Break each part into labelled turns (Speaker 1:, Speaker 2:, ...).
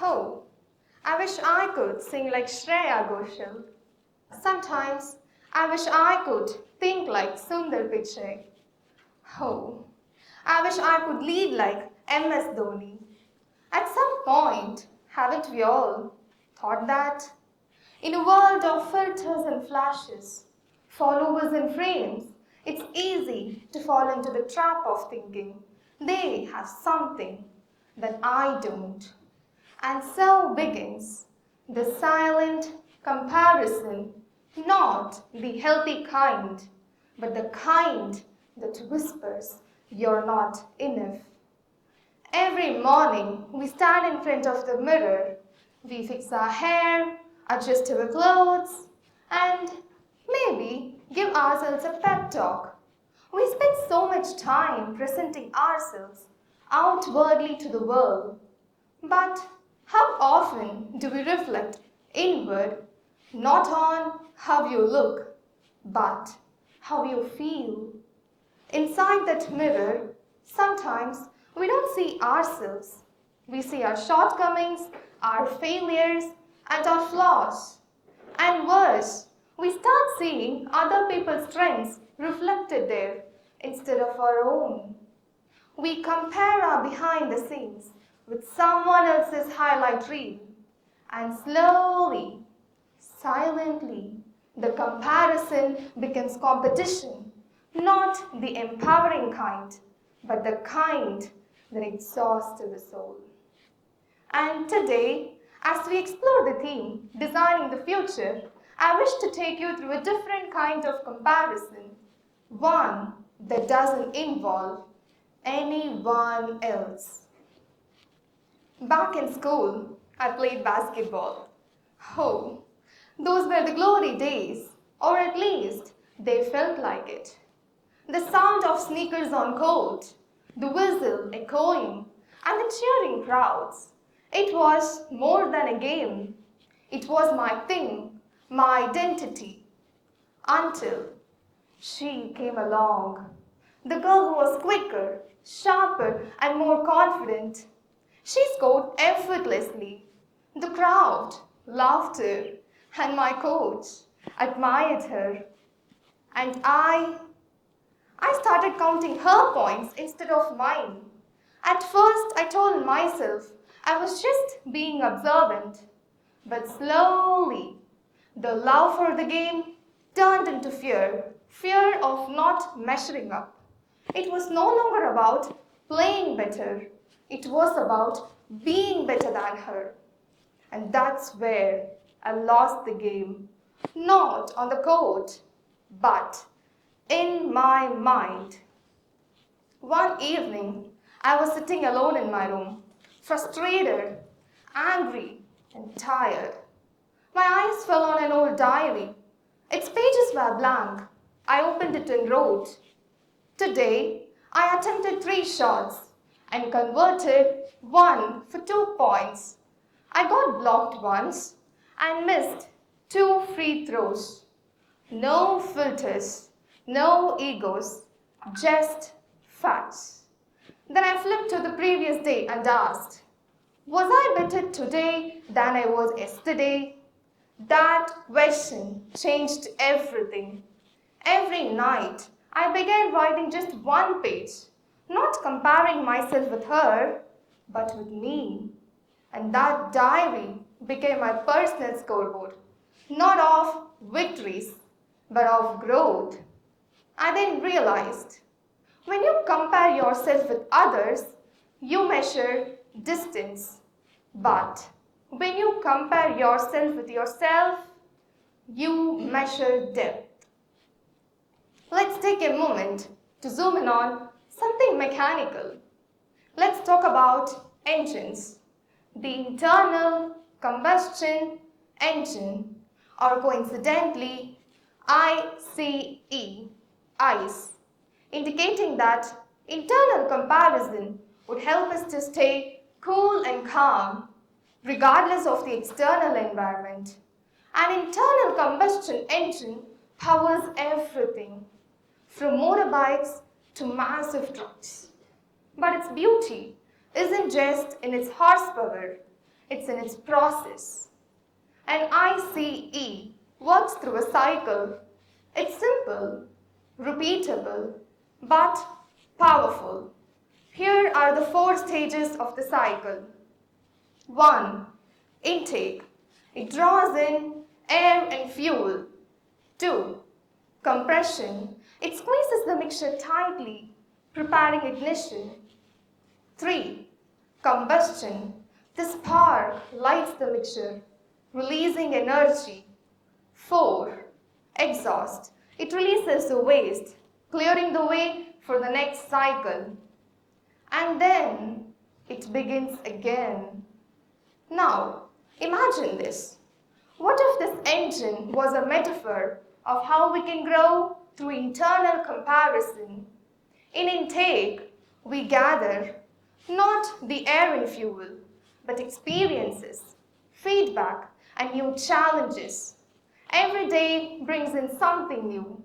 Speaker 1: Oh, I wish I could sing like Shreya Ghoshal. Sometimes I wish I could think like Sundar Pichai. Oh, I wish I could lead like MS Dhoni. At some point, haven't we all thought that? In a world of filters and flashes, followers and frames, it's easy to fall into the trap of thinking they have something that I don't. And so begins the silent comparison, not the healthy kind, but the kind that whispers, "You're not enough." Every morning, we stand in front of the mirror. We fix our hair, adjust our clothes, and maybe give ourselves a pep talk. We spend so much time presenting ourselves outwardly to the world. But how often do we reflect inward, not on how you look, but how you feel? Inside that mirror, sometimes we don't see ourselves. We see our shortcomings, our failures, and our flaws. And worse, we start seeing other people's strengths reflected there instead of our own. We compare our behind the scenes with someone else's highlight reel, and slowly, silently, the comparison becomes competition, not the empowering kind, but the kind that exhausts the soul. And today, as we explore the theme, Designing the Future, I wish to take you through a different kind of comparison, one that doesn't involve anyone else. Back in school, I played basketball. Oh, those were the glory days, or at least they felt like it. The sound of sneakers on court, the whistle echoing, and the cheering crowds. It was more than a game. It was my thing, my identity. Until she came along. The girl who was quicker, sharper, and more confident. She scored effortlessly. The crowd loved her, and my coach admired her. And I started counting her points instead of mine. At first, I told myself I was just being observant. But slowly, the love for the game turned into fear of not measuring up. It was no longer about playing better, it was about being better than her. And that's where I lost the game. Not on the court, but in my mind. One evening, I was sitting alone in my room, frustrated, angry, and tired. My eyes fell on an old diary. Its pages were blank. I opened it and wrote, "Today, I attempted 3 shots and converted 1 for 2 points. I got blocked once and missed 2 free throws. No filters, no egos, just facts." Then I flipped to the previous day and asked, was I better today than I was yesterday? That question changed everything. Every night, I began writing just 1 page, not comparing myself with her, but with me. And that diary became my personal scoreboard, not of victories, but of growth. I then realized, when you compare yourself with others, you measure distance. But when you compare yourself with yourself, you measure depth. Let's take a moment to zoom in on something mechanical. Let's talk about engines. The internal combustion engine, or coincidentally, ICE, indicating that internal comparison would help us to stay cool and calm regardless of the external environment. An internal combustion engine powers everything, from motorbikes to massive trucks. But its beauty isn't just in its horsepower, it's in its process. An ICE works through a cycle. It's simple, repeatable, but powerful. Here are the 4 stages of the cycle. 1. Intake. It draws in air and fuel. 2. Compression. It squeezes the mixture tightly, preparing ignition. 3. Combustion. The spark lights the mixture, releasing energy. 4. Exhaust. It releases the waste, clearing the way for the next cycle. And then it begins again. Now, imagine this. What if this engine was a metaphor of how we can grow through internal comparison? In intake, we gather not the air and fuel, but experiences, feedback, and new challenges. Every day brings in something new.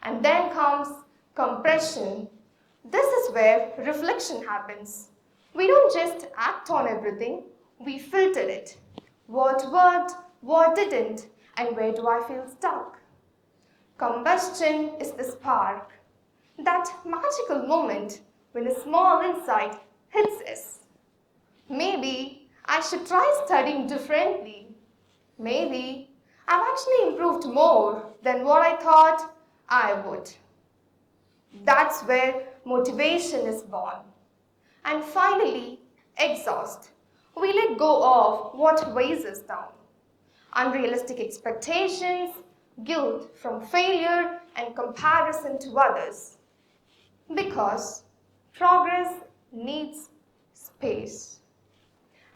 Speaker 1: And then comes compression. This is where reflection happens. We don't just act on everything, we filter it. What worked, what didn't, and where do I feel stuck? Combustion is the spark, that magical moment when a small insight hits us. Maybe I should try studying differently. Maybe I've actually improved more than what I thought I would. That's where motivation is born. And finally, exhaust. We let go of what weighs us down. Unrealistic expectations, guilt from failure, and comparison to others. Because progress needs space.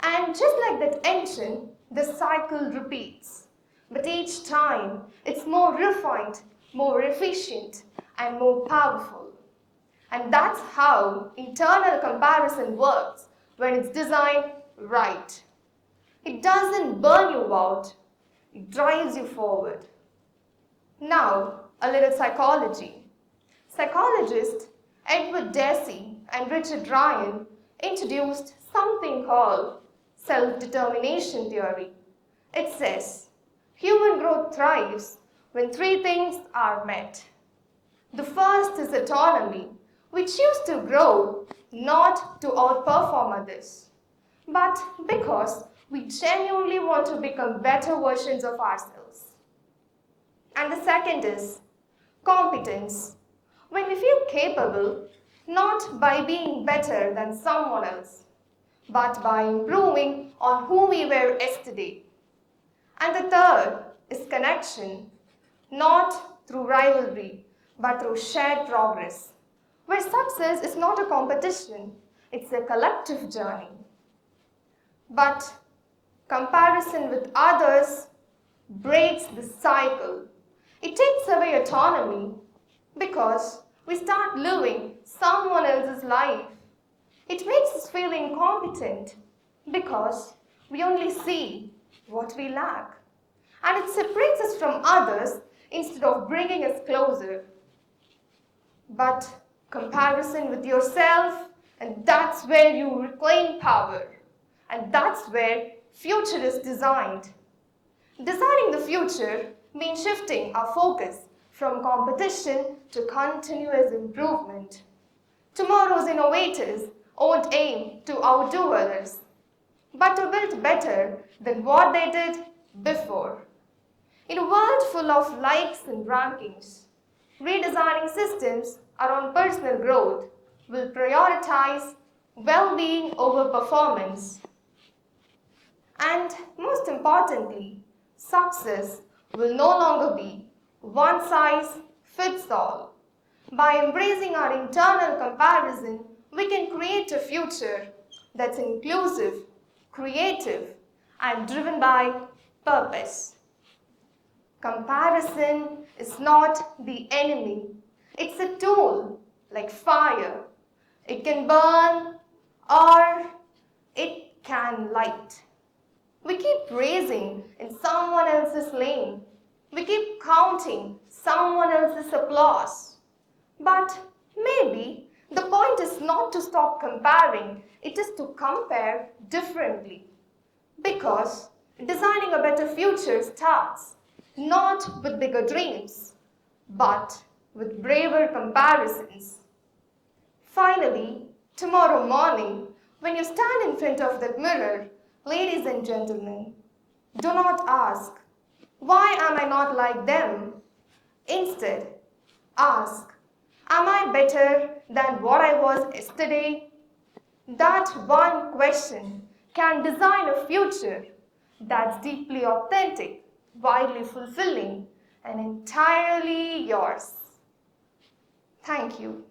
Speaker 1: And just like that engine, the cycle repeats. But each time, it's more refined, more efficient, and more powerful. And that's how internal comparison works when it's designed right. It doesn't burn you out, it drives you forward. Now, a little psychology. Psychologists Edward Deci and Richard Ryan introduced something called self-determination theory. It says, human growth thrives when 3 things are met. The first is autonomy. We choose to grow not to outperform others, but because we genuinely want to become better versions of ourselves. And the second is competence. When we feel capable, not by being better than someone else, but by improving on who we were yesterday. And the third is connection, not through rivalry, but through shared progress, where success is not a competition, it's a collective journey. But comparison with others breaks the cycle. It takes away autonomy because we start living someone else's life. It makes us feel incompetent because we only see what we lack. And it separates us from others instead of bringing us closer. But comparison with yourself, and that's where you reclaim power. And that's where future is designed. Designing the future means shifting our focus from competition to continuous improvement. Tomorrow's innovators won't aim to outdo others, but to build better than what they did before. In a world full of likes and rankings, redesigning systems around personal growth will prioritize well-being over performance. And most importantly, success will no longer be one size fits all. By embracing our internal comparison, we can create a future that's inclusive, creative, and driven by purpose. Comparison is not the enemy. It's a tool, like fire. It can burn or it can light. We keep racing in someone else's lane. We keep counting someone else's applause. But maybe the point is not to stop comparing, it is to compare differently. Because designing a better future starts not with bigger dreams, but with braver comparisons. Finally, tomorrow morning, when you stand in front of that mirror, ladies and gentlemen, do not ask, why am I not like them? Instead, ask, am I better than what I was yesterday? That one question can design a future that's deeply authentic, widely fulfilling, and entirely yours. Thank you.